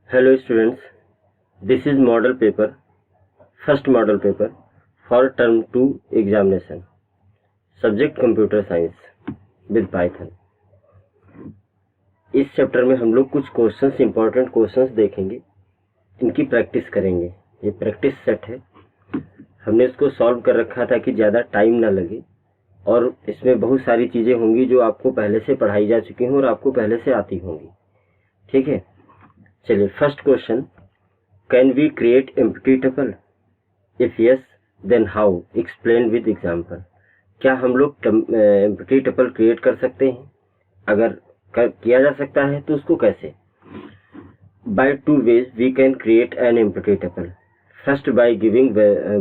Hello students, this is model paper, first model paper for term 2 examination, subject computer science with Python। इस chapter में हम लोग कुछ questions, important questions देखेंगे, इनकी प्रैक्टिस करेंगे। ये प्रैक्टिस सेट है, हमने इसको सॉल्व कर रखा था कि ज़्यादा टाइम ना लगे, और इसमें बहुत सारी चीज़ें होंगी जो आपको पहले से पढ़ाई जा चुकी हैं और आपको पहले से आती होंगी। ठीक है, चलिए first question, can we create empty tuple? If yes then how, explain with example. क्या हम लोग एम्प्टी टपल क्रिएट कर सकते हैं? अगर किया जा सकता है तो उसको कैसे? By two ways we can create an empty tuple. First by giving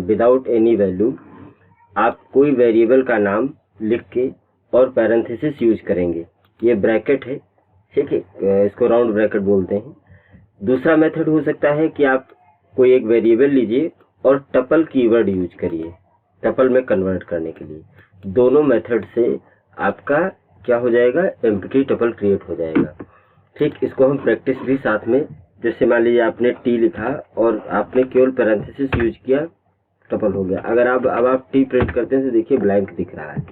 without any value, आप कोई वेरिएबल का नाम लिख के और पैरेंथेसिस यूज करेंगे। ये ब्रैकेट है, ठीक है, इसको राउंड ब्रैकेट बोलते हैं। दूसरा मेथड हो सकता है कि आप कोई एक वेरिएबल लीजिए और टपल कीवर्ड यूज करिए टपल में कन्वर्ट करने के लिए। दोनों मेथड से आपका क्या हो जाएगा, एम्प्टी टपल क्रिएट हो जाएगा। ठीक, इसको हम प्रैक्टिस भी साथ में, जैसे मान लीजिए आपने टी लिखा और आपने केवल पैरेंथेसिस यूज किया, टपल हो गया। अगर अब आप टी प्रिंट करते हैं तो देखिए ब्लैंक दिख रहा है,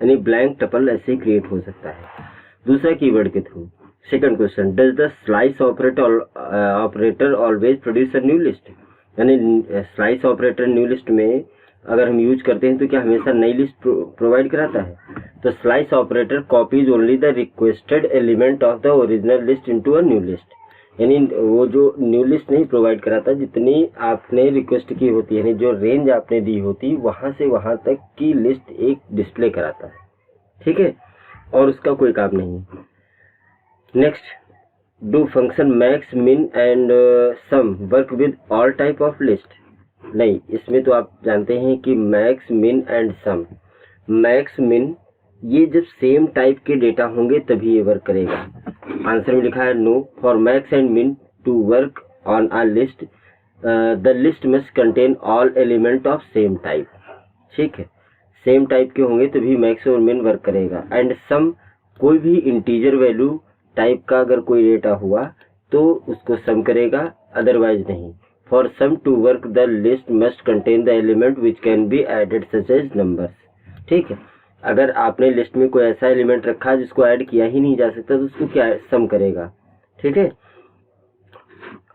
यानी ब्लैंक टपल ऐसे ही क्रिएट हो सकता है दूसरा कीवर्ड के through. Second question, does the slice operator always produce a new list? यानी स्लाइस ऑपरेटर न्यू लिस्ट में अगर हम यूज करते हैं तो क्या हमेशा नई लिस्ट प्रोवाइड कराता है? तो slice operator copies only the requested element of the original list into a new list. यानी वो जो न्यू लिस्ट नहीं प्रोवाइड कराता, जितनी आपने रिक्वेस्ट की होती है, यानी जो रेंज आपने दी होती, वहां से वहां तक की लिस्ट एक डिस्प्ले कराता है। ठीक है, और उसका कोई काम नहीं। Next, do function max, min and sum work with all type of list? नहीं, इसमें तो आप जानते हैं कि max, min and some, max, मिन ये जब सेम टाइप के डेटा होंगे तभी ये वर्क करेगा। आंसर में लिखा है no, for max and min to work on a list the list must contain all element of same type. ठीक है, सेम टाइप के होंगे तभी मैक्स और मिन वर्क करेगा। एंड सम, कोई भी इंटीजर वैल्यू टाइप का अगर कोई डेटा हुआ तो उसको सम करेगा, अदरवाइज नहीं। For sum to work the list must contain the element which can be added such as numbers. ठीक है, अगर आपने लिस्ट में कोई ऐसा एलिमेंट रखा जिसको ऐड किया ही नहीं जा सकता तो उसको क्या सम करेगा। ठीक है,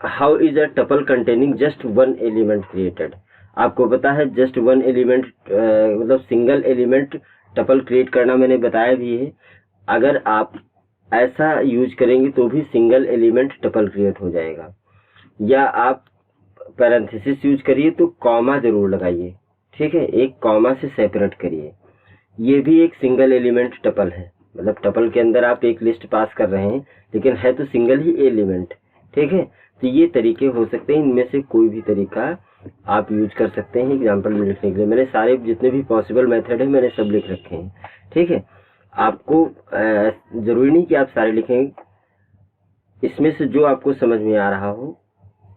how is a tuple containing just one element created? आपको पता है जस्ट वन एलिमेंट मतलब सिंगल एलिमेंट टपल क्रिएट करना मैंने बताया भी है। अगर आप ऐसा यूज करेंगे तो भी सिंगल एलिमेंट टपल क्रिएट हो जाएगा। या आप पैरेंथेसिस यूज करिए तो कॉमा जरूर लगाइए। ठीक है, एक कॉमा से सेपरेट करिए, ये भी एक सिंगल एलिमेंट टपल है। मतलब टपल के अंदर आप एक लिस्ट पास कर रहे हैं लेकिन है तो सिंगल ही एलिमेंट। ठीक है, तो ये तरीके हो सकते हैं, इनमें से कोई भी तरीका आप यूज कर सकते हैं एग्जाम्पल में लिखने के लिए। मैंने सारे जितने भी पॉसिबल मेथड है मैंने सब लिख रखे हैं। ठीक है, आपको जरूरी नहीं कि आप सारे लिखें, इसमें से जो आपको समझ में आ रहा हो,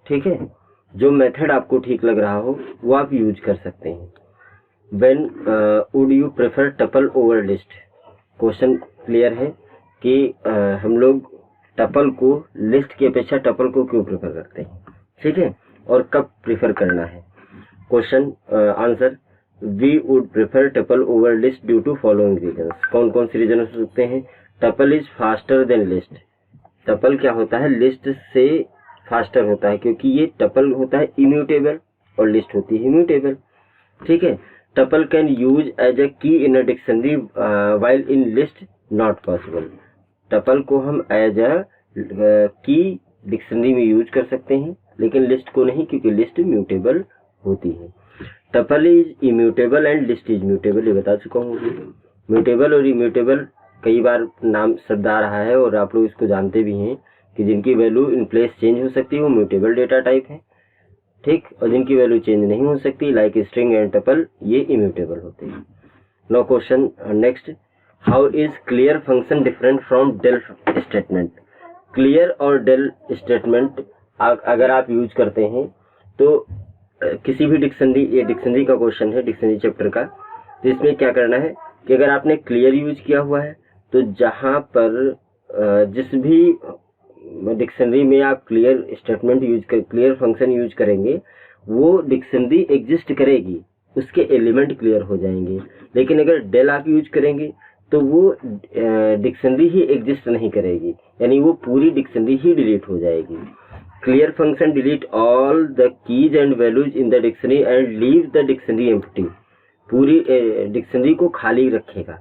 ठीक है, जो मेथड आपको ठीक लग रहा हो वो आप यूज कर सकते हैं। When would you prefer tuple over list? Question clear है कि हम लोग टपल को लिस्ट की अपेक्षा टपल को क्यों प्रेफर करते हैं, ठीक है, और कब प्रेफर करना है। Question answer, we would prefer tuple over list due to following reasons. कौन कौन से रीजन हो सकते हैं? Tuple is faster than list. Tuple क्या होता है, लिस्ट से फास्टर होता है, क्योंकि ये टपल होता है इम्यूटेबल और लिस्ट होती है इम्यूटेबल। ठीक है, tuple can use as a key in a dictionary while in list not possible. Tuple को हम एज अ की डिक्शनरी में यूज कर सकते हैं लेकिन लिस्ट को नहीं, क्योंकि लिस्ट म्यूटेबल होती है। Tuple is immutable and list is mutable, ये बता चुका हूँ। म्यूटेबल और इम्यूटेबल कई बार नाम शब्द आ रहा है और आप लोग इसको जानते भी हैं कि जिनकी वैल्यू इन प्लेस चेंज हो सकती है वो म्यूटेबल डेटा टाइप है। ठीक, और जिनकी वैल्यू चेंज नहीं हो सकती लाइक स्ट्रिंग एंड टपल, ये इम्यूटेबल होते हैं। No question next, how is clear function different from del statement? Clear और डेल स्टेटमेंट अगर आप यूज करते हैं तो किसी भी डिक्शनरी, ये डिक्शनरी का क्वेश्चन है, डिक्शनरी चैप्टर का, तो इसमें क्या करना है कि अगर आपने क्लियर यूज किया हुआ है तो जहां पर जिस भी डिक्शनरी में आप क्लियर स्टेटमेंट यूज कर, क्लियर फंक्शन यूज करेंगे, वो डिक्शनरी एग्जिस्ट करेगी, उसके एलिमेंट क्लियर हो जाएंगे। लेकिन अगर डेल आप यूज करेंगे तो वो डिक्शनरी ही एग्जिस्ट नहीं करेगी, यानी वो पूरी डिक्शनरी ही डिलीट हो जाएगी। Clear function delete all the keys and values in the dictionary and leave the dictionary empty. पूरी डिक्शनरी को खाली रखेगा,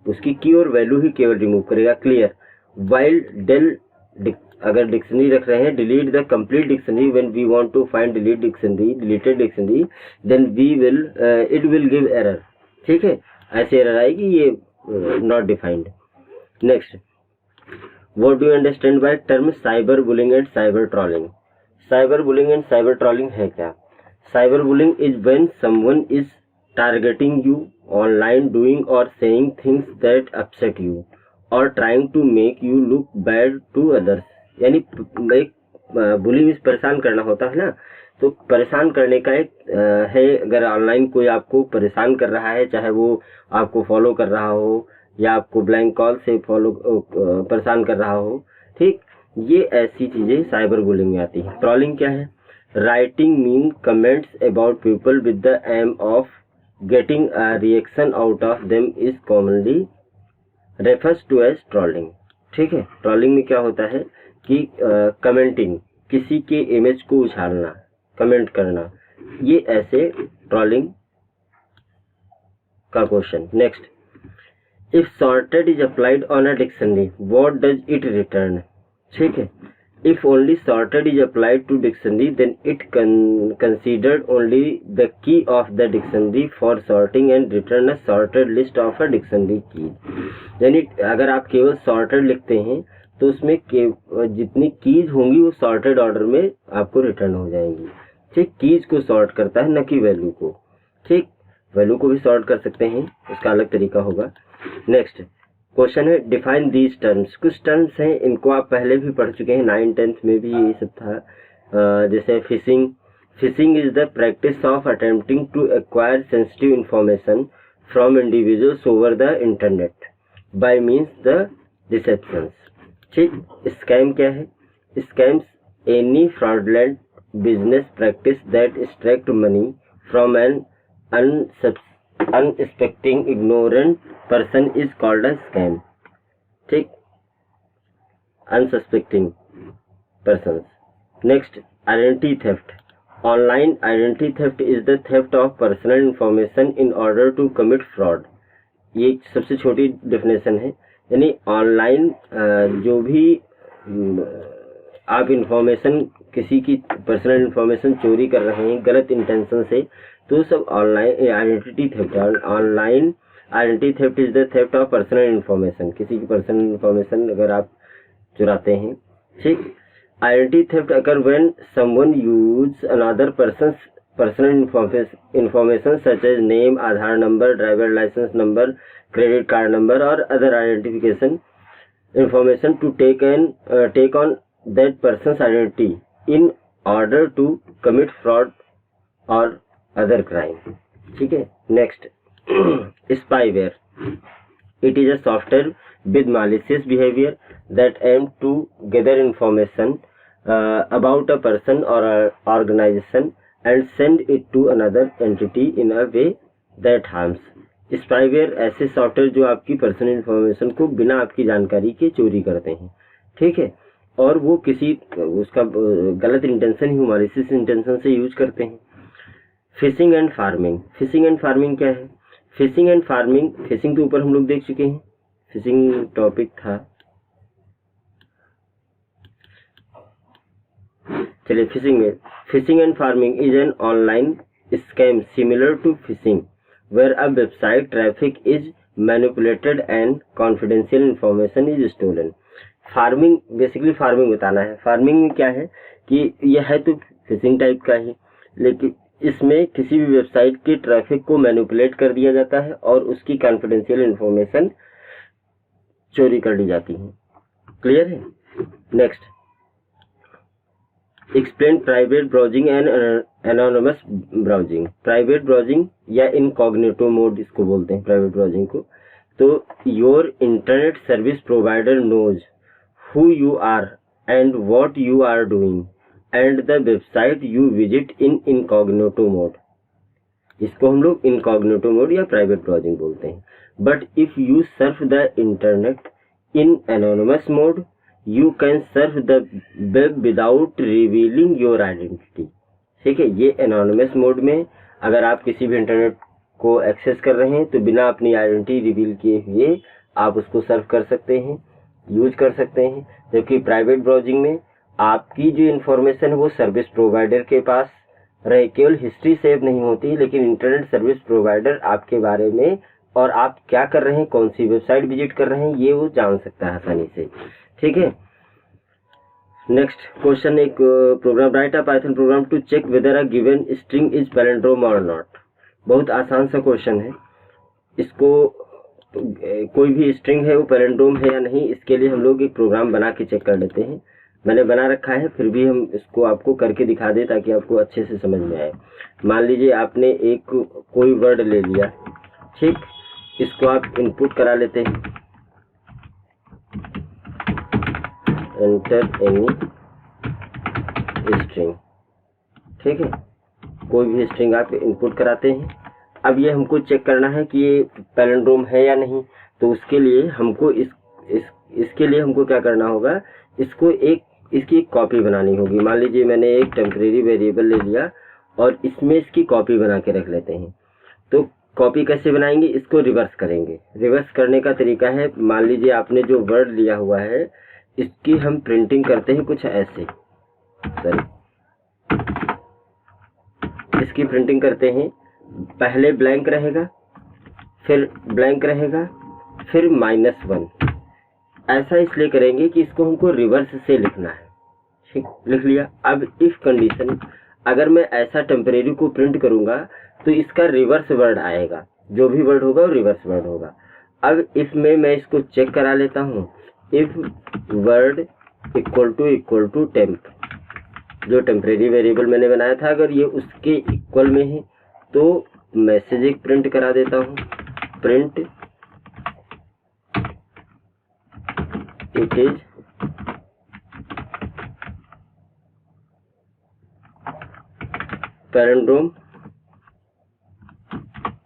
उसकी की और वैल्यू ही केवल रिमूव करेगा। क्लियर वाइल डेल अगर डिक्शनरी रख रहे हैं, delete the complete dictionary when we want to find deleted dictionary then we will it will give error. ठीक है, ऐसे एरर आएगी, ये not defined. Next, what do you understand by term cyber bullying and cyber trolling? Cyber bullying and cyber trolling है क्या? Cyber bullying is when someone is targeting you online doing or saying things that upset you or trying to make you look bad to others. यानी एक bullying इस परेशान करना होता है ना, तो परेशान करने का एक है, अगर ऑनलाइन कोई आपको परेशान कर रहा है, चाहे वो आपको फॉलो कर रहा हो या आपको ब्लैंक कॉल से परेशान कर रहा हो, ठीक, ये ऐसी चीजें साइबर बुलिंग में आती है। ट्रोलिंग क्या है? Writing mean comments about people with the aim of getting a reaction out of them is commonly refers to as trolling. ठीक है, ट्रोलिंग में क्या होता है कि कमेंटिंग, किसी के इमेज को उछालना, कमेंट करना, ये ऐसे ट्रोलिंग का question. Next, if sorted is applied on a dictionary what does it return? ठीक है, if only sorted is applied to dictionary then it considered only the key of the dictionary for sorting and return a sorted list of a dictionary key. यानी अगर आप केवल sorted लिखते हैं तो उसमें जितनी कीज होंगी वो सॉर्टेड ऑर्डर में आपको रिटर्न हो जाएंगी। ठीक, कीज को सॉर्ट करता है, न कि वैल्यू को। ठीक, वैल्यू को भी सॉर्ट कर सकते हैं, उसका अलग तरीका होगा। नेक्स्ट क्वेश्चन है डिफाइन दीज टर्म्स। कुछ टर्म्स हैं, इनको आप पहले भी पढ़ चुके हैं, 9th-10th में भी ये सब था। जैसे phishing. Phishing is the practice of attempting to acquire sensitive information from individuals over the internet by means the deceptions. ठीक, स्कैम क्या है? Scams any fraudulent business practice that extract money from an unsuspecting ignorant person is called a scam. ठीक, unsuspecting person. Next, identity theft. Online identity theft is the theft of personal information in order to commit fraud. ये सबसे छोटी definition है, यानी online जो भी आप information, किसी की पर्सनल इंफॉर्मेशन चोरी कर रहे हैं गलत इंटेंशन से, तो सब ऑनलाइन आइडेंटिटी थेफ्ट है। Online identity theft is the theft of personal information. किसी की पर्सनल इंफॉर्मेशन अगर आप चुराते हैं। ठीक, identity theft occur when someone use another person's personal information such as name, Aadhaar number, driver license number, credit card number or other identification information to take on that person's identity in order to commit fraud or other crime. ठीक है, next, spyware. It is a software with malicious behavior that aims to gather information about a person or an organization and send it to another entity in a way that harms. Spyware ऐसे software जो आपकी personal information को बिना आपकी जानकारी के चोरी करते हैं। ठीक है, और वो किसी उसका गलत इंटेंशन ही मैलिशियस इंटेंशन से यूज करते हैं। Fishing and farming. Fishing and farming क्या है? फिशिंग एंड फार्मिंग, फिशिंग के ऊपर हम लोग देख चुके हैं, फिशिंग टॉपिक था। चलिए फिशिंग में, phishing and pharming is an online scam similar to phishing where a website traffic is manipulated and confidential information is stolen. Pharming, basically pharming बताना है। फार्मिंग में क्या है कि यह है तो फिशिंग टाइप का ही, लेकिन इसमें किसी भी वेबसाइट के ट्रैफिक को मैनिपुलेट कर दिया जाता है और उसकी कॉन्फिडेंशियल इंफॉर्मेशन चोरी कर ली जाती है। क्लियर है? Next, explain private browsing and anonymous browsing. Private browsing या इनकॉग्निटो मोड इसको बोलते हैं प्राइवेट ब्राउजिंग को। तो your internet service provider knows who you are and what you are doing and the website you visit in incognito mode. इसको हम लोग incognito mode या प्राइवेट ब्राउजिंग बोलते हैं. But if you Surf the internet in anonymous mode you can Surf the web without revealing your identity. ठीक है, ये anonymous mode में अगर आप किसी भी इंटरनेट को एक्सेस कर रहे हैं तो बिना अपनी आइडेंटिटी रिवील किए हुए आप उसको सर्फ कर सकते हैं, यूज कर सकते हैं. जबकि प्राइवेट ब्राउजिंग में आपकी जो इन्फॉर्मेशन है वो सर्विस प्रोवाइडर के पास रहे. केवल हिस्ट्री सेव नहीं होती, लेकिन इंटरनेट सर्विस प्रोवाइडर आपके बारे में और आप क्या कर रहे हैं, कौन सी वेबसाइट विजिट कर रहे हैं, ये वो जान सकता है आसानी से. ठीक है. नेक्स्ट क्वेश्चन, एक program, write a Python program to check whether a given string is palindrome or not. बहुत आसान सा क्वेश्चन है. इसको कोई भी स्ट्रिंग है वो पैलिंड्रोम है या नहीं, इसके लिए हम लोग एक प्रोग्राम बना के चेक कर लेते हैं. मैंने बना रखा है, फिर भी हम इसको आपको करके दिखा दें ताकि आपको अच्छे से समझ में आए. मान लीजिए आपने एक कोई वर्ड ले लिया. ठीक, इसको आप इनपुट करा लेते हैं. Enter any string. ठीक है, कोई भी स्ट्रिंग आप इनपुट कराते हैं. अब ये हमको चेक करना है कि ये पैलिंड्रोम है या नहीं. तो उसके लिए हमको इसके लिए हमको क्या करना होगा, इसको इसकी कॉपी बनानी होगी. मान लीजिए मैंने एक टेम्परेरी वेरिएबल ले लिया और इसमें इसकी कॉपी बना के रख लेते हैं. तो कॉपी कैसे बनाएंगे, इसको रिवर्स करेंगे. रिवर्स करने का तरीका है, मान लीजिए आपने जो वर्ड लिया हुआ है इसकी हम प्रिंटिंग करते हैं कुछ ऐसे. सॉरी, इसकी प्रिंटिंग करते हैं. पहले ब्लैंक रहेगा, फिर ब्लैंक रहेगा, फिर -1. ऐसा इसलिए करेंगे कि इसको हमको रिवर्स से लिखना है. ठीक, लिख लिया. अब इफ कंडीशन, अगर मैं ऐसा टेम्परेरी को प्रिंट करूंगा तो इसका रिवर्स वर्ड आएगा. जो भी वर्ड होगा वो रिवर्स वर्ड होगा. अब इफ में मैं इसको चेक करा लेता हूँ. If word equal to temp, जो टेम्परेरी वेरिएबल मैंने बनाया था, अगर ये उसके इक्वल में है तो मैसेज एक प्रिंट करा देता हूँ. Print it is palindrome.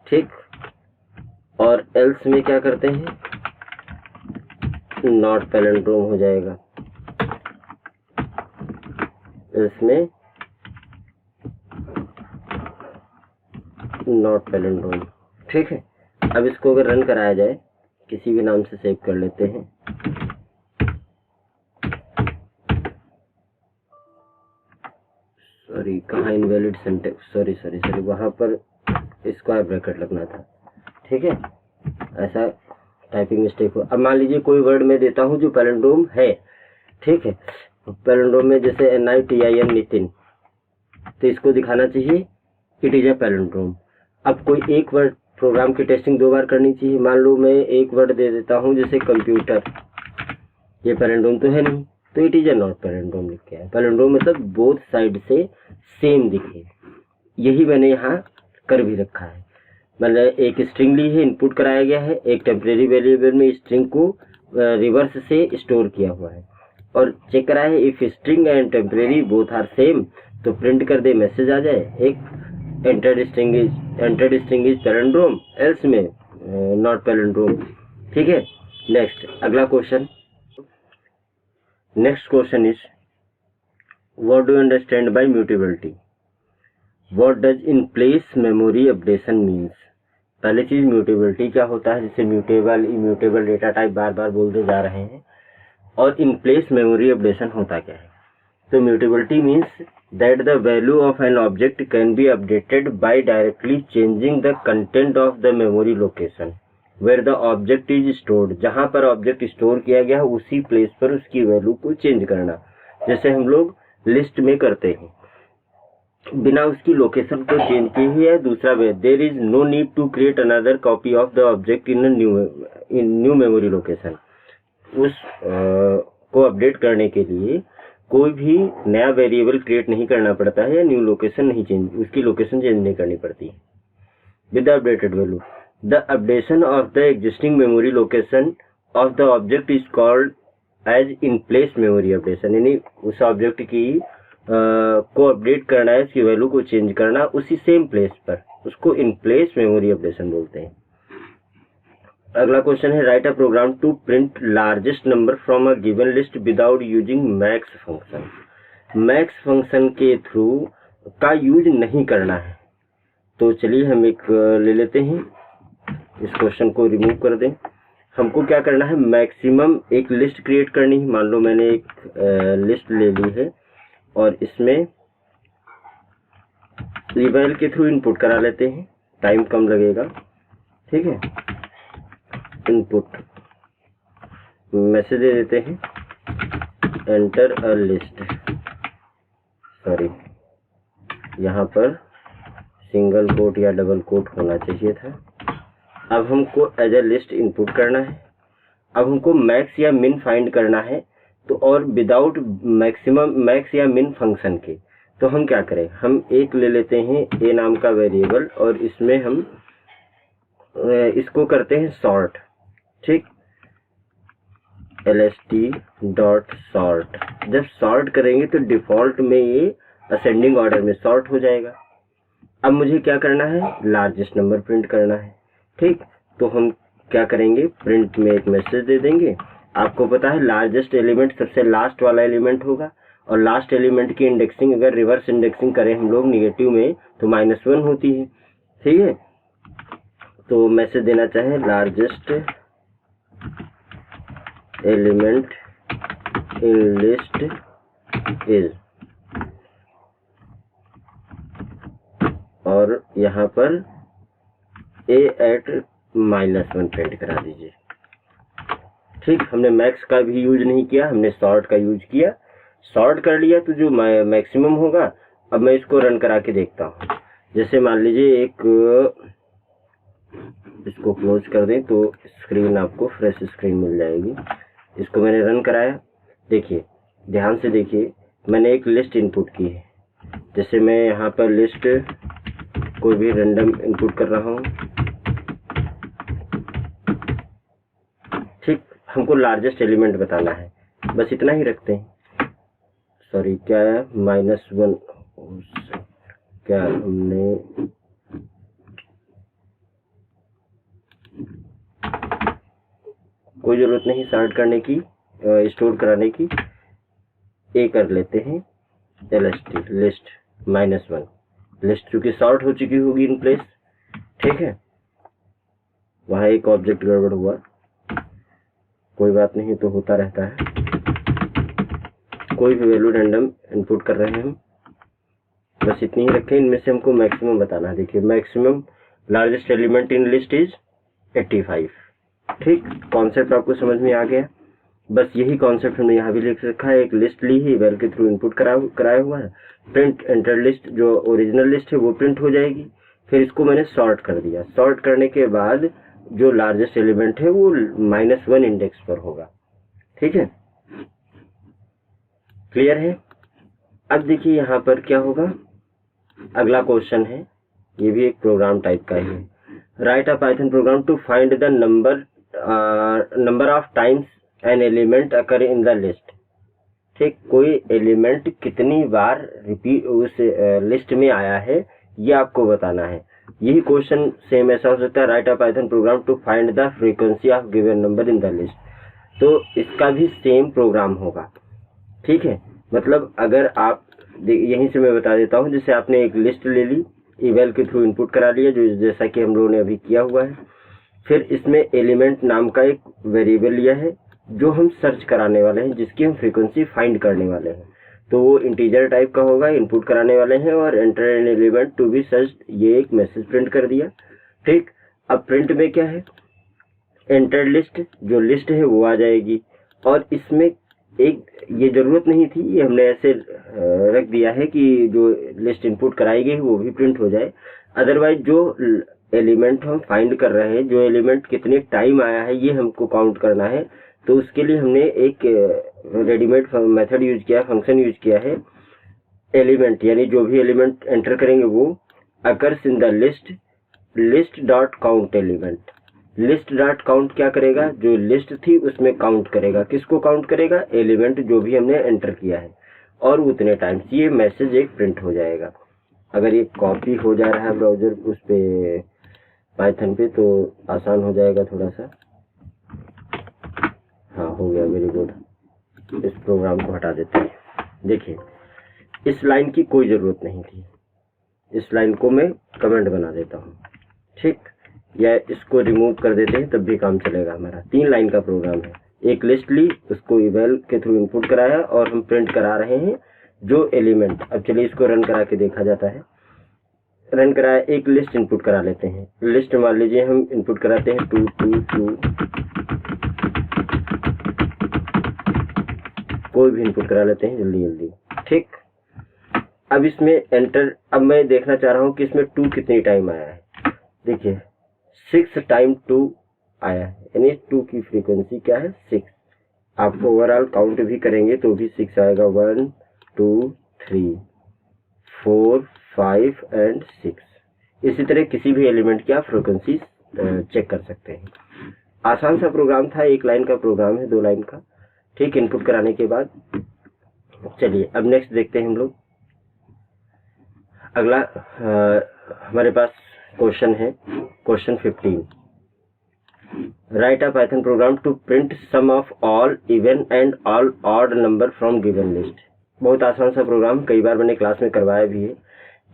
ठीक, और एल्स में क्या करते हैं, नॉट पैलिंड्रोम हो जाएगा. इसमें नॉट पैलिंड्रोम. ठीक है. अब इसको अगर रन कराया जाए, किसी भी नाम से सेव कर लेते हैं. सॉरी, कहाँ इनवैलिड सिंटैक्स, सॉरी, वहाँ पर स्क्वायर ब्रैकेट लगना था. ठीक है, ऐसा टाइपिंग मिस्टेक हो. अब मान लीजिए कोई वर्ड मैं देता हूँ जो पैलिंड्रोम है. ठीक है, पैलिंड्रोम में जैसे NITIN नितिन, तो इसको दिखाना चाहिए इट इज अ पैलिंड्रोम. अब कोई एक वर्ड, प्रोग्राम की टेस्टिंग 2 बार करनी चाहिए. मान लो मैं एक वर्ड दे देता हूँ जैसे कंप्यूटर, ये पैलिंड्रोम तो है नहीं, तो it is a not palindrome लिख के आया. पैलिंड्रोम मतलब बोथ साइड से सेम दिखे. यही मैंने यहाँ कर भी रखा है. मैंने एक स्ट्रिंग ली है, इनपुट कराया गया है. एक टेम्परेरी वेरिएबल में स्ट्रिंग को रिवर्स से स्टोर किया हुआ है और चेक करा है if string and temporary both are same, तो प्रिंट कर दे, मैसेज आ जाए. एक entered string is palindrome, else में नॉट पैलिंड्रोम. ठीक है. नेक्स्ट, अगला question. Next question is what do you understand by mutability. What does in place memory updation means. पहली चीज म्यूटेबिलिटी क्या होता है, जिसे म्यूटेबल, इम्यूटेबल डेटा टाइप बार बार बोलते जा रहे हैं. और इन प्लेस मेमोरी अपडेशन होता क्या है. तो mutability means that the value of an object can be updated by directly changing the content of the memory location where the object is stored. जहाँ पर ऑब्जेक्ट स्टोर किया गया है उसी प्लेस पर उसकी वैल्यू को चेंज करना, जैसे हम लोग लिस्ट में करते हैं, बिना उसकी लोकेशन को चेंज किए हुए. दूसरा way, there is no need to create another copy of the object in new memory location. उस को अपडेट करने के लिए कोई भी नया वेरिएबल क्रिएट नहीं करना पड़ता है या न्यू लोकेशन नहीं चेंज, उसकी लोकेशन चेंज नहीं करनी पड़ती है. With the updated value, the updation of the existing memory location of the object is called as in place memory updation, यानी उस ऑब्जेक्ट की को अपडेट करना है, उसकी वैल्यू को चेंज करना उसी सेम प्लेस पर, उसको इन प्लेस मेमोरी अपडेशन बोलते हैं। अगला क्वेश्चन है write a program to print largest number from a given list without using max function. Max function के थ्रू का यूज नहीं करना है। तो चलिए हम एक ले लेते हैं, इस क्वेश्चन को रिमूव कर दें। हमको क्या करना है, मैक्सिमम एक लिस्ट क्रिएट करनी है। मान लो मैंने एक लिस्ट ले ली है और इसमें ईमेल के थ्रू इनपुट करा लेते हैं, टाइम कम लगेगा। ठीक है, इनपुट मैसेज दे देते हैं, एंटर अ लिस्ट, सॉरी यहाँ पर सिंगल कोट या डबल कोट होना चाहिए था। अब हमको एज ए लिस्ट इनपुट करना है। अब हमको मैक्स या मिन फाइंड करना है, तो और विदाउट मैक्सिमम मैक्स या मिन फंक्शन के। तो हम क्या करें, हम एक ले लेते हैं ए नाम का वेरिएबल और इसमें हम इसको करते हैं सॉर्ट। ठीक, lst.sort। जब सॉर्ट करेंगे तो डिफॉल्ट में ये असेंडिंग ऑर्डर में सॉर्ट हो जाएगा। अब मुझे क्या करना है, लार्जेस्ट नंबर प्रिंट करना है। ठीक, तो हम क्या करेंगे, प्रिंट में एक मैसेज दे देंगे। आपको पता है लार्जेस्ट एलिमेंट सबसे लास्ट वाला एलिमेंट होगा, और लास्ट एलिमेंट की इंडेक्सिंग अगर रिवर्स इंडेक्सिंग करें हम लोग नेगेटिव में तो -1 होती है। ठीक है, तो मैसेज देना चाहे largest element in list is, और यहाँ पर a at -1 प्रिंट करा दीजिए। ठीक, हमने मैक्स का भी यूज नहीं किया, हमने सॉर्ट का यूज किया। सॉर्ट कर लिया तो जो मैक्सिमम होगा, अब मैं इसको रन करा के देखता हूँ। जैसे मान लीजिए एक, इसको क्लोज कर दें तो स्क्रीन आपको फ्रेश स्क्रीन मिल जाएगी। इसको मैंने रन कराया, देखिए ध्यान से देखिए, मैंने एक लिस्ट इनपुट की है। जैसे मैं यहाँ पर लिस्ट कोई भी रैंडम इनपुट कर रहा हूँ। ठीक, हमको लार्जेस्ट एलिमेंट बताना है, बस इतना ही रखते हैं। सॉरी, क्या है, -1, क्या हमने कोई जरूरत नहीं सॉर्ट करने की, स्टोर कराने की। ए कर लेते हैं lst लिस्ट -1, लिस्ट चूंकि सॉर्ट हो चुकी होगी इन प्लेस। ठीक है, वहां एक ऑब्जेक्ट गड़बड़ हुआ, कोई बात नहीं, तो होता रहता है। कोई भी वैल्यू रैंडम इनपुट कर रहे हैं हम, बस इतनी ही रखें। इनमें से हमको मैक्सिमम बताना है। देखिए maximum largest element in list is 85। ठीक, कॉन्सेप्ट आपको समझ में आ गया। बस यही कॉन्सेप्ट हमने यहाँ भी लिख रखा है। एक लिस्ट ली है, वेल के थ्रू इनपुट कराया हुआ है, प्रिंट एंटर लिस्ट, जो ओरिजिनल लिस्ट है वो प्रिंट हो जाएगी। फिर इसको मैंने सॉर्ट कर दिया। सॉर्ट करने के बाद जो लार्जेस्ट एलिमेंट है वो -1 इंडेक्स पर होगा। ठीक है, क्लियर है। अब देखिए यहाँ पर क्या होगा, अगला क्वेश्चन है, ये भी एक प्रोग्राम टाइप का ही है। Write a Python program to find the number of times an element occur in the list. ठीक, कोई एलिमेंट कितनी बार रिपीट उस लिस्ट में आया है ये आपको बताना है। यही क्वेश्चन सेम ऐसा हो सकता है, write a Python program to find the frequency of given number in the list. तो इसका भी सेम प्रोग्राम होगा। ठीक है, मतलब अगर आप यहीं से मैं बता देता हूँ, जैसे आपने एक लिस्ट ले ली, इवेल के थ्रू इनपुट करा लिया, जो जैसा कि हम लोगों ने अभी किया हुआ है। फिर इसमें एलिमेंट नाम का एक वेरिएबल लिया है जो हम सर्च कराने वाले हैं, जिसकी हम फ्रीक्वेंसी फाइंड करने वाले हैं। तो वो इंटीजर टाइप का होगा, इनपुट कराने वाले हैं, और enter an element to be search, ये एक मैसेज प्रिंट कर दिया। ठीक, अब प्रिंट में क्या है, एंटर लिस्ट, जो लिस्ट है वो आ जाएगी। और इसमें एक ये जरूरत नहीं थी, ये हमने ऐसे रख दिया है कि जो लिस्ट इनपुट कराई गई वो भी प्रिंट हो जाए। अदरवाइज जो एलिमेंट हम फाइंड कर रहे हैं, जो एलिमेंट कितने टाइम आया है ये हमको काउंट करना है। तो उसके लिए हमने एक रेडीमेड मेथड यूज किया, फंक्शन यूज किया है। एलिमेंट यानी जो भी एलिमेंट एंटर करेंगे वो occurs in the list, list dot count element. List dot count क्या करेगा, जो लिस्ट थी उसमें काउंट करेगा। किसको काउंट करेगा, एलिमेंट जो भी हमने एंटर किया है, और उतने टाइम्स ये मैसेज एक प्रिंट हो जाएगा। अगर ये कॉपी हो जा रहा है ब्राउजर उस पे पाइथन पे तो आसान हो जाएगा थोड़ा सा। हाँ हो गया, वेरी गुड। इस प्रोग्राम को हटा देते हैं। देखिए इस लाइन की कोई ज़रूरत नहीं थी, इस लाइन को मैं कमेंट बना देता हूँ, ठीक, या इसको रिमूव कर देते हैं तब भी काम चलेगा हमारा। 3 लाइन का प्रोग्राम है। एक लिस्ट ली, उसको इवैल के थ्रू इनपुट कराया और हम प्रिंट करा रहे हैं जो एलिमेंट। अब चलिए इसको रन करा के देखा जाता है। रन कराया, एक लिस्ट इनपुट करा लेते हैं। लिस्ट मान लीजिए हम इनपुट कराते हैं 2 2 2, कोई भी इनपुट करा लेते हैं जल्दी जल्दी, ठीक। अब इसमें एंटर, अब मैं देखना चाह रहा हूँ कि इसमें 2 कितनी टाइम आया है। देखिए 6 टाइम 2 आया है, यानी 2 की फ्रीक्वेंसी क्या है, 6। आपको ओवरऑल काउंट भी करेंगे तो भी 6 आएगा। 1 2 3 4 5 एंड 6। इसी तरह किसी भी एलिमेंट की आप फ्रीक्वेंसी चेक कर सकते हैं। आसान सा प्रोग्राम था, 1 लाइन का प्रोग्राम है, 2 लाइन का, ठीक। इनपुट कराने के बाद चलिए अब नेक्स्ट देखते हैं हम लोग। अगला हमारे पास क्वेश्चन है, question 15। Write a Python program to print sum of all even and all odd number from given list. बहुत आसान सा प्रोग्राम, कई बार मैंने क्लास में करवाया भी है।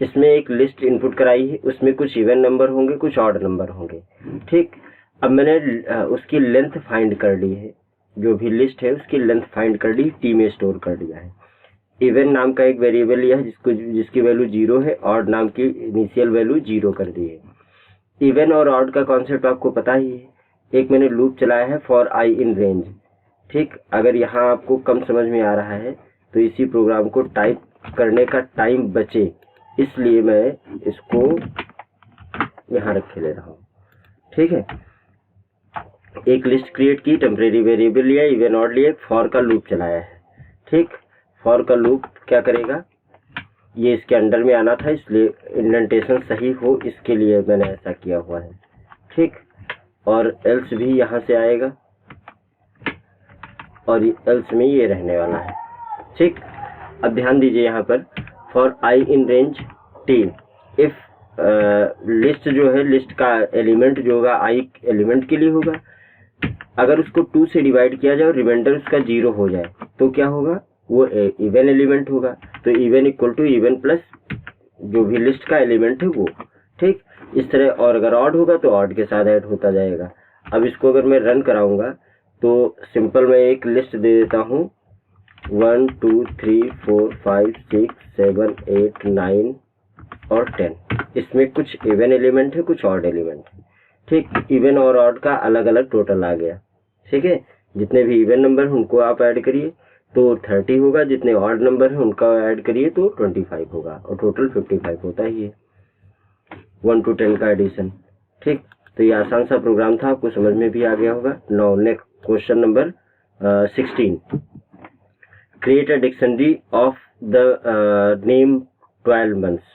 इसमें एक लिस्ट इनपुट कराई है, उसमें कुछ इवन नंबर होंगे, कुछ ऑड नंबर होंगे, ठीक। अब मैंने उसकी लेंथ फाइंड कर ली है, जो भी लिस्ट है उसकी लेंथ फाइंड कर ली, टी में स्टोर कर दिया है। इवन नाम का एक वेरिएबल लिया है जिसकी वैल्यू 0 है, ऑड नाम की इनिशियल वैल्यू 0 कर दी है। इवन और ऑड का कॉन्सेप्ट आपको पता ही है। एक मैंने लूप चलाया है फॉर आई इन रेंज, ठीक। अगर यहाँ आपको कम समझ में आ रहा है तो इसी प्रोग्राम को टाइप करने का टाइम बचे, इसलिए मैं इसको यहाँ रखे ले रहा हूँ, ठीक है। एक लिस्ट क्रिएट की, टेम्परेरी वेरिएबल लिया, इवन ऑड लिया, फॉर का लूप चलाया है, ठीक। फॉर का लूप क्या करेगा, ये इसके अंडर में आना था, इसलिए इंडेंटेशन सही हो इसके लिए मैंने ऐसा किया हुआ है, ठीक। और एल्स भी यहाँ से आएगा और एल्स में ये रहने वाला है, ठीक। अब ध्यान दीजिए यहाँ पर for I in range T, if list जो है, लिस्ट का एलिमेंट जो होगा आई एलिमेंट के लिए होगा। अगर उसको 2 से डिवाइड किया जाए और रिमाइंडर उसका 0 हो जाए तो क्या होगा, वो इवन एलिमेंट होगा। तो even equal to even plus जो भी लिस्ट का एलिमेंट है वो, ठीक। इस तरह, और अगर ऑड होगा तो ऑड के साथ ऐड होता जाएगा। अब इसको अगर मैं रन कराऊंगा तो सिंपल मैं एक लिस्ट दे देता हूँ 1 2 3 4 5 6 7 8 9 और 10। इसमें कुछ इवन एलिमेंट है, कुछ ऑड एलिमेंट है, ठीक। इवन और ऑड का अलग अलग टोटल आ गया, ठीक है। जितने भी इवन नंबर हैं उनको आप ऐड करिए तो 30 होगा, जितने ऑड नंबर हैं उनका ऐड करिए तो 25 होगा, और टोटल 55 होता ही है। 1 to 10 का एडिशन, ठीक। तो ये आसान सा प्रोग्राम था, आपको समझ में भी आ गया होगा। Now next question number 16। Create a dictionary of the name 12 months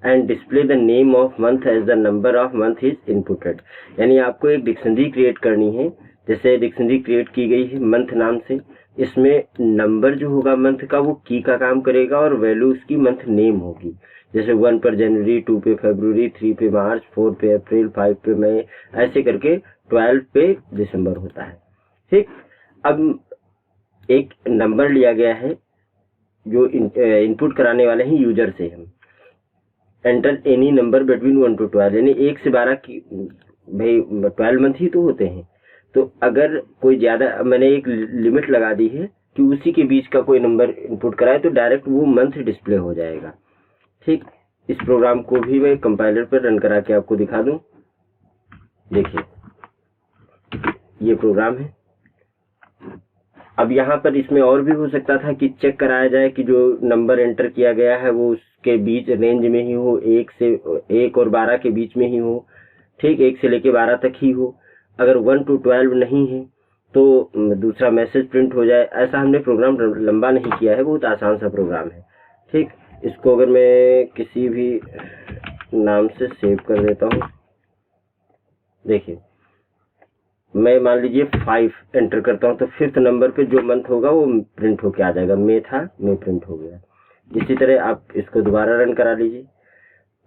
and display the name of month as the number of month is inputted. यानी आपको एक डिक्शनरी क्रिएट करनी है। जैसे डिक्शनरी क्रिएट की गई है मंथ नाम से, इसमें नंबर जो होगा मंथ का वो की का काम करेगा और वैल्यू उसकी मंथ नेम होगी। जैसे 1 पर जनवरी, 2 पे फरवरी, 3 पे मार्च, 4 पे अप्रैल, 5 पे मई, ऐसे करके 12 पे दिसंबर होता है, ठीक। अब एक नंबर लिया गया है जो इनपुट कराने वाले हैं यूजर से हम, enter any number between 1 to 12, यानी 1 से 12 की, भाई 12 मंथ ही तो होते हैं। तो अगर कोई ज़्यादा, मैंने एक लिमिट लगा दी है कि उसी के बीच का कोई नंबर इनपुट कराए तो डायरेक्ट वो मंथ डिस्प्ले हो जाएगा, ठीक। इस प्रोग्राम को भी मैं कंपाइलर पर रन करा के आपको दिखा दूं। देखिए ये प्रोग्राम है। अब यहाँ पर इसमें और भी हो सकता था कि चेक कराया जाए कि जो नंबर एंटर किया गया है वो उसके बीच रेंज में ही हो, 1 और 12 के बीच में ही हो, ठीक। 1 से लेके 12 तक ही हो। अगर 1 to 12 नहीं है तो दूसरा मैसेज प्रिंट हो जाए। ऐसा हमने प्रोग्राम लंबा नहीं किया है, बहुत आसान सा प्रोग्राम है, ठीक। इसको अगर मैं किसी भी नाम से सेव कर देता हूँ, देखिए मैं मान लीजिए 5 एंटर करता हूँ तो 5th नंबर पे जो मंथ होगा वो प्रिंट होके आ जाएगा। मई था, मई प्रिंट हो गया। इसी तरह आप इसको दोबारा रन करा लीजिए।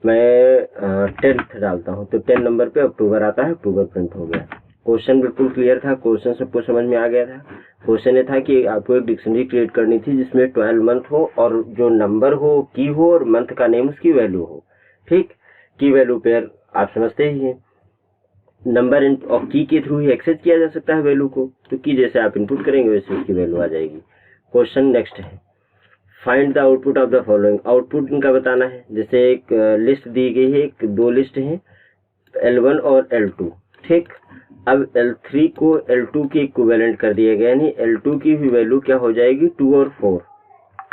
मैं 10th डालता हूँ तो 10 नंबर पे अक्टूबर आता है, अक्टूबर प्रिंट हो गया। क्वेश्चन बिल्कुल क्लियर था, क्वेश्चन सबको समझ में आ गया था। क्वेश्चन ये था कि आपको एक डिक्शनरी क्रिएट करनी थी जिसमें 12 मंथ हो और जो नंबर हो की हो और मंथ का नेम उसकी वैल्यू हो। ठीक, की वैल्यू पेयर आप समझते ही हैं, नंबर और की के थ्रू ही एक्सेस किया जा सकता है वैल्यू को, तो की जैसे आप इनपुट करेंगे वैसे उसकी वैल्यू आ जाएगी। क्वेश्चन नेक्स्ट है, find the output of the following. Output इनका बताना है। जैसे एक लिस्ट दी गई है, एक 2 लिस्ट है L1 और L2। ठीक, अब L3 को L2 के इक्विवेलेंट कर दिया गया, यानी L2 की भी वैल्यू क्या हो जाएगी 2 और 4,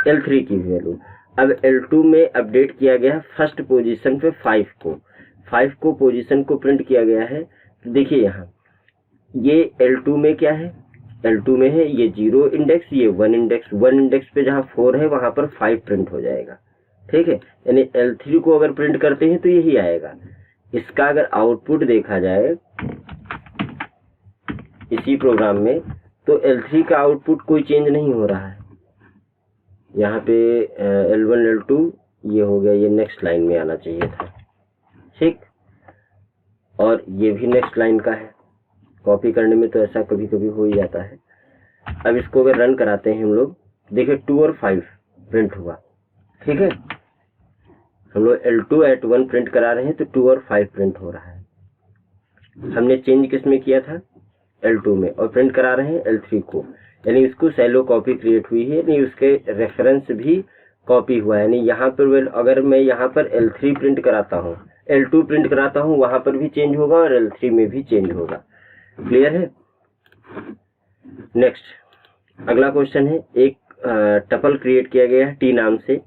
L3 की भी वैल्यू। अब L2 में अपडेट किया गया फर्स्ट पोजीशन पे 5 को पोजीशन को प्रिंट किया गया है। तो देखिए यहाँ ये L2 में क्या है, L2 में है ये 0 इंडेक्स, ये 1 इंडेक्स। 1 इंडेक्स पे जहाँ 4 है वहां पर 5 प्रिंट हो जाएगा। ठीक है, यानी L3 को अगर प्रिंट करते हैं तो यही आएगा। इसका अगर आउटपुट देखा जाए इसी प्रोग्राम में तो L3 का आउटपुट कोई चेंज नहीं हो रहा है। यहाँ पे L1 L2 ये हो गया, ये नेक्स्ट लाइन में आना चाहिए था। ठीक, और ये भी नेक्स्ट लाइन का है। कॉपी करने में तो ऐसा कभी कभी हो ही जाता है। अब इसको अगर रन कराते हैं हम लोग, देखिए 2 और 5 प्रिंट हुआ। ठीक है, हम लोग L2 at 1 प्रिंट करा रहे हैं तो 2 और 5 प्रिंट हो रहा है। हमने चेंज किस में किया था, L2 में, और प्रिंट करा रहे हैं L3 को, यानी इसको सैलो कॉपी क्रिएट हुई है, यानी उसके रेफरेंस भी कॉपी हुआ है। यानी यहाँ पर अगर मैं यहाँ पर L3 प्रिंट कराता हूँ, L2 प्रिंट कराता हूँ, वहां पर भी चेंज होगा और L3 में भी चेंज होगा। क्लियर है। नेक्स्ट अगला क्वेश्चन है, एक टपल क्रिएट किया गया है T नाम से,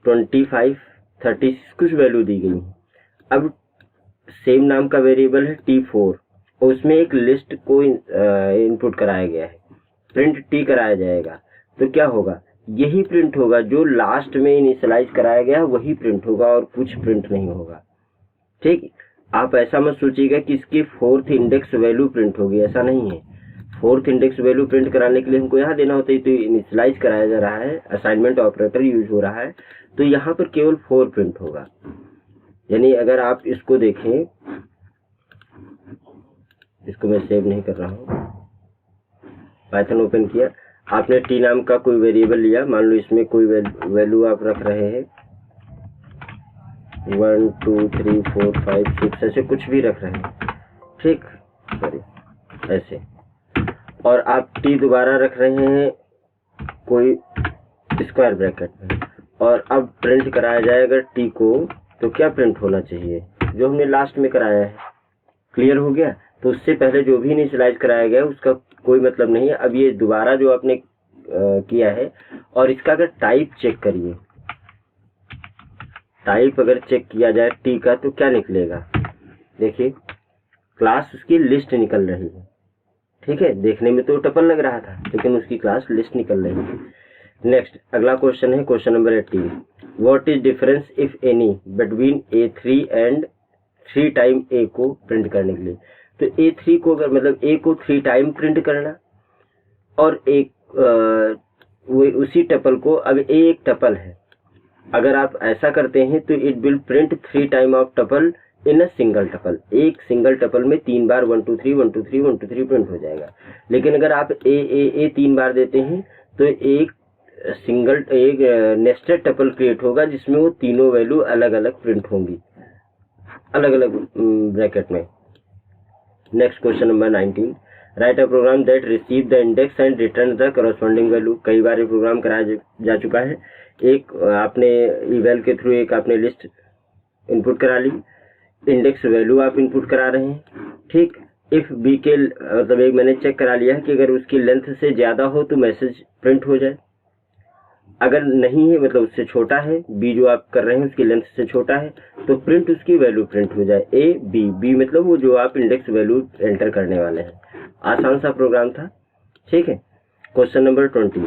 25, 36 कुछ वैल्यू दी गई है। अब सेम नाम का वेरिएबल है T4 और उसमें एक लिस्ट को इनपुट कराया गया है, प्रिंट T कराया जाएगा। तो क्या होगा, यही प्रिंट होगा जो लास्ट में इनिशियलाइज कराया गया है, वही प्रिंट होगा और कुछ प्रिंट नहीं होगा। ठीक, आप ऐसा मत सोचिएगा कि इसकी 4th इंडेक्स वैल्यू प्रिंट होगी, ऐसा नहीं है। 4th इंडेक्स वैल्यू प्रिंट कराने के लिए हमको यहाँ देना होता है, तो इनिशियलाइज कराया जा रहा है, असाइनमेंट ऑपरेटर यूज हो रहा है, तो यहाँ पर केवल 4 प्रिंट होगा। यानी अगर आप इसको देखें, इसको मैं सेव नहीं कर रहा हूँ, पाइथन ओपन किया, आपने T नाम का कोई वेरिएबल लिया, मान लो इसमें कोई वैल्यू आप रख रहे हैं 1 2 3 4 5 6 ऐसे कुछ भी रख रहे हैं। ठीक, सॉरी ऐसे, और आप T दोबारा रख रहे हैं कोई स्क्वायर ब्रैकेट में, और अब प्रिंट कराया जाएगा T को, तो क्या प्रिंट होना चाहिए, जो हमने लास्ट में कराया है। क्लियर हो गया। तो उससे पहले जो भी इनिशियलाइज कराया गया उसका कोई मतलब नहीं है। अब ये दोबारा जो आपने किया है, और इसका अगर टाइप चेक करिए, टाइप अगर चेक किया जाए T का तो क्या निकलेगा, देखिए क्लास उसकी लिस्ट निकल रही है। ठीक है, देखने में तो टपल लग रहा था लेकिन उसकी क्लास लिस्ट निकल रही है। नेक्स्ट अगला क्वेश्चन है, question number 18, what is difference if any between A3 and 3 time A को प्रिंट करने के लिए। तो A3 को अगर मतलब A को 3 टाइम प्रिंट करना, और एक वो उसी टपल को, अब A एक टपल है, अगर आप ऐसा करते हैं तो it will print 3 time of tuple in a single tuple. एक सिंगल टपल में 3 बार 1 2 3 1 2 3 1 2 3 प्रिंट हो जाएगा। लेकिन अगर आप A 3 बार देते हैं तो एक नेस्टेड टपल क्रिएट होगा जिसमें वो तीनों वैल्यू अलग अलग प्रिंट होंगी, अलग अलग ब्रैकेट में। Next question number 19, write a program that receive the index and return the corresponding value. कई बार ये प्रोग्राम कराया जा चुका है। एक आपने इवेल के थ्रू एक आपने लिस्ट इनपुट करा ली, इंडेक्स वैल्यू आप इनपुट करा रहे हैं। ठीक, इफ बी के मतलब एक मैंने चेक करा लिया है कि अगर उसकी लेंथ से ज्यादा हो तो मैसेज प्रिंट हो जाए, अगर नहीं है मतलब उससे छोटा है, बी जो आप कर रहे हैं उसकी लेंथ से छोटा है तो प्रिंट उसकी वैल्यू प्रिंट हो जाए। ए बी मतलब वो जो आप इंडेक्स वैल्यू एंटर करने वाले हैं। आसान सा प्रोग्राम था। ठीक है, question number 20,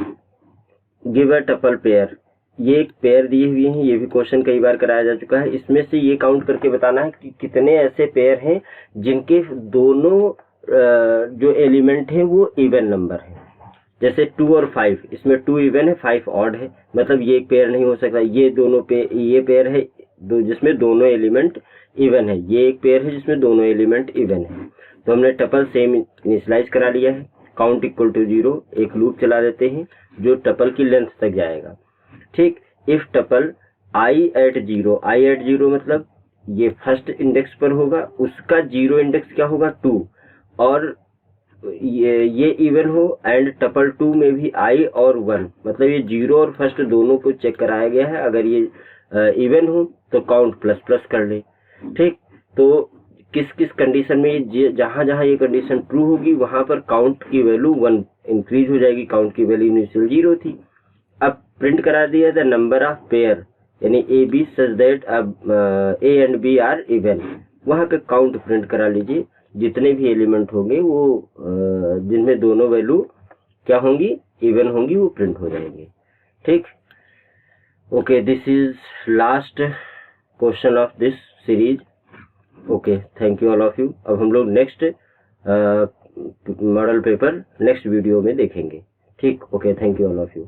give a tuple pair. ये एक पेयर दिए हुए हैं, ये भी क्वेश्चन कई बार कराया जा चुका है। इसमें से ये काउंट करके बताना है कि कितने ऐसे पेयर हैं जिनके दोनों जो एलिमेंट है वो इवन नंबर है। जैसे 2 और 5, इसमें 2 इवन है, 5 ऑड है, मतलब ये पेयर नहीं हो सकता। ये दोनों ये पेयर है जिसमें दोनों एलिमेंट इवन है, ये एक पेयर है जिसमें दोनों एलिमेंट इवन है। तो हमने टपल सेम इनिशियलाइज करा लिया है। काउंट इक्वल टू 0, एक लूप चला देते हैं जो टपल की लेंथ तक जाएगा। ठीक, इफ टपल आई एट 0 मतलब ये फर्स्ट इंडेक्स पर होगा, उसका 0 इंडेक्स क्या होगा 2, और ये इवन हो, एंड टपल 2 में भी आई और 1, मतलब ये 0 और फर्स्ट दोनों को चेक कराया गया है। अगर ये इवन हो तो काउंट प्लस प्लस कर ले। ठीक, तो किस किस कंडीशन में जहां जहां ये कंडीशन ट्रू होगी वहां पर काउंट की वैल्यू 1 इंक्रीज हो जाएगी। काउंट की वैल्यू इनिशियल 0 थी। अब प्रिंट करा दिया द नंबर ऑफ पेयर, यानी A B such that A and B are even. वहां पे काउंट प्रिंट करा लीजिए, जितने भी एलिमेंट होंगे वो जिनमें दोनों वैल्यू क्या होंगी, इवन होंगी, वो प्रिंट हो जाएंगे। ठीक, okay, this is last question of this series. Okay, thank you all of you. अब हम लोग next model paper next video में देखेंगे। ठीक, okay, thank you all of you.